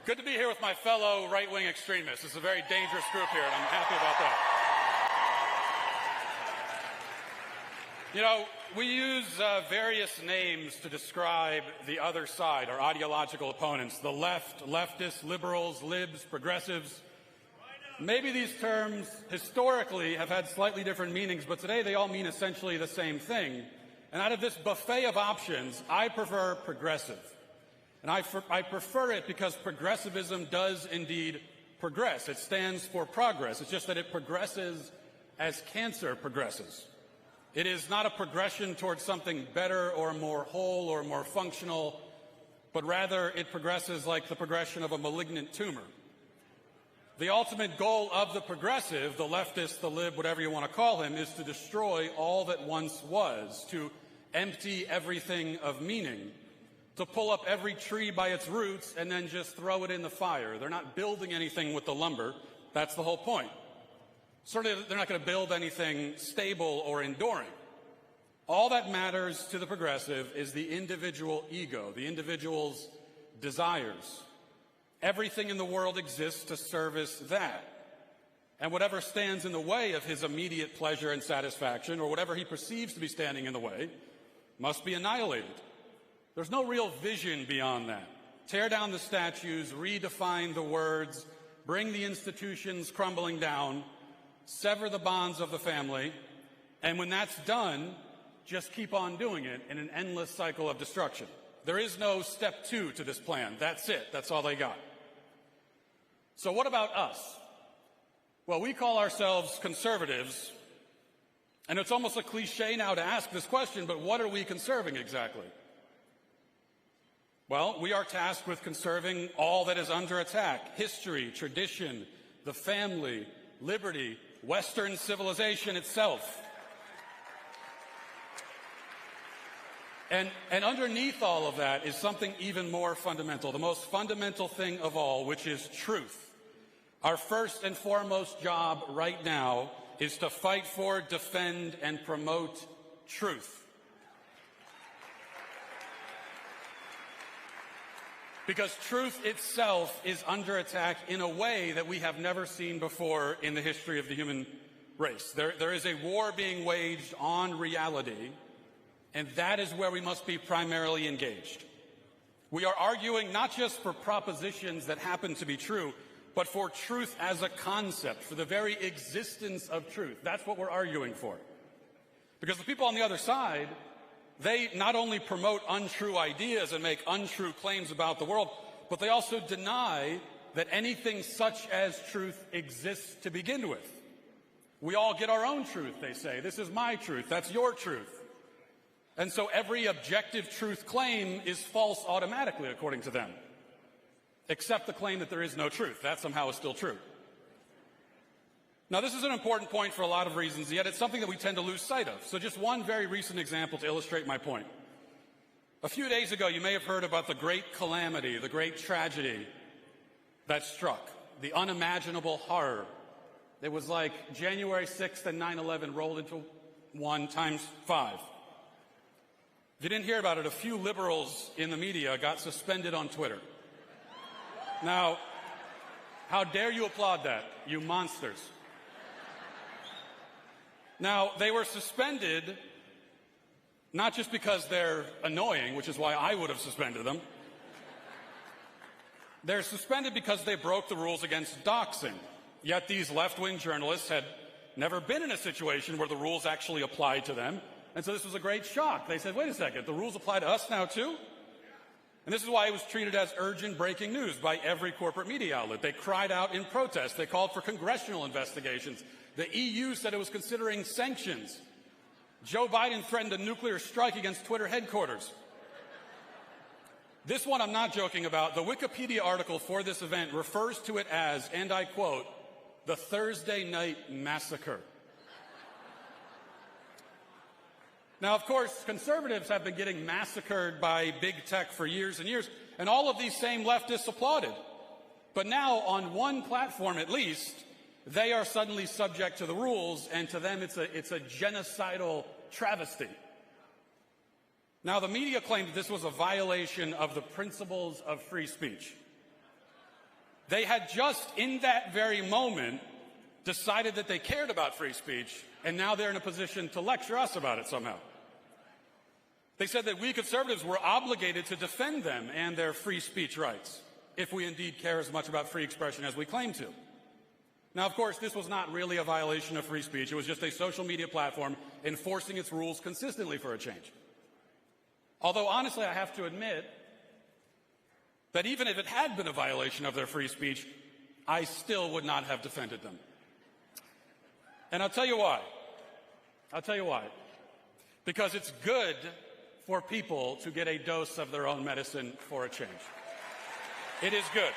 Good to be here with my fellow right-wing extremists. This is a very dangerous group here, and I'm happy about that. You know, we use various names to describe the other side, our ideological opponents, the left, leftists, liberals, libs, progressives. Maybe these terms historically have had slightly different meanings, but today they all mean essentially the same thing. And out of this buffet of options, I prefer progressive. And I prefer it because progressivism does indeed progress. It stands for progress. It's just that it progresses as cancer progresses. It is not a progression towards something better or more whole or more functional, but rather it progresses like the progression of a malignant tumor. The ultimate goal of the progressive, the leftist, the lib, whatever you want to call him, is to destroy all that once was, to empty everything of meaning, to pull up every tree by its roots and then just throw it in the fire. They're not building anything with the lumber. That's the whole point. Certainly, they're not going to build anything stable or enduring. All that matters to the progressive is the individual ego, the individual's desires. Everything in the world exists to service that. And whatever stands in the way of his immediate pleasure and satisfaction, or whatever he perceives to be standing in the way, must be annihilated. There's no real vision beyond that. Tear down the statues, redefine the words, bring the institutions crumbling down, sever the bonds of the family, and when that's done, just keep on doing it in an endless cycle of destruction. There is no step 2 to this plan. That's it. That's all they got. So what about us? Well, we call ourselves conservatives, and it's almost a cliche now to ask this question, but what are we conserving exactly? Well, we are tasked with conserving all that is under attack: history, tradition, the family, liberty, Western civilization itself. And underneath all of that is something even more fundamental, the most fundamental thing of all, which is truth. Our first and foremost job right now is to fight for, defend, and promote truth. Because truth itself is under attack in a way that we have never seen before in the history of the human race. There is a war being waged on reality, and that is where we must be primarily engaged. We are arguing not just for propositions that happen to be true, but for truth as a concept, for the very existence of truth. That's what we're arguing for. Because the people on the other side, they not only promote untrue ideas and make untrue claims about the world, but they also deny that anything such as truth exists to begin with. We all get our own truth, they say. This is my truth. That's your truth. And so every objective truth claim is false automatically, according to them, except the claim that there is no truth. That somehow is still true. Now, this is an important point for a lot of reasons, yet it's something that we tend to lose sight of. So just one very recent example to illustrate my point. A few days ago, you may have heard about the great calamity, the great tragedy that struck, the unimaginable horror. It was like January 6th and 9/11 rolled into one times 5. If you didn't hear about it, a few liberals in the media got suspended on Twitter. Now, how dare you applaud that, you monsters? Now, they were suspended not just because they're annoying, which is why I would have suspended them. They're suspended because they broke the rules against doxing. Yet these left-wing journalists had never been in a situation where the rules actually applied to them. And so this was a great shock. They said, wait a second, the rules apply to us now too? And this is why it was treated as urgent breaking news by every corporate media outlet. They cried out in protest. They called for congressional investigations. The EU said it was considering sanctions. Joe Biden threatened a nuclear strike against Twitter headquarters. This one I'm not joking about. The Wikipedia article for this event refers to it as, and I quote, the Thursday Night Massacre. Now, of course, conservatives have been getting massacred by big tech for years and years, and all of these same leftists applauded. But now, on one platform at least, they are suddenly subject to the rules, and to them it's a genocidal travesty. Now, the media claimed that this was a violation of the principles of free speech. They had just, in that very moment, decided that they cared about free speech, and now they're in a position to lecture us about it somehow. They said that we conservatives were obligated to defend them and their free speech rights, if we indeed care as much about free expression as we claim to. Now, of course, this was not really a violation of free speech. It was just a social media platform enforcing its rules consistently for a change. Although, honestly, I have to admit that even if it had been a violation of their free speech, I still would not have defended them. And I'll tell you why. I'll tell you why. Because it's good for people to get a dose of their own medicine for a change. It is good.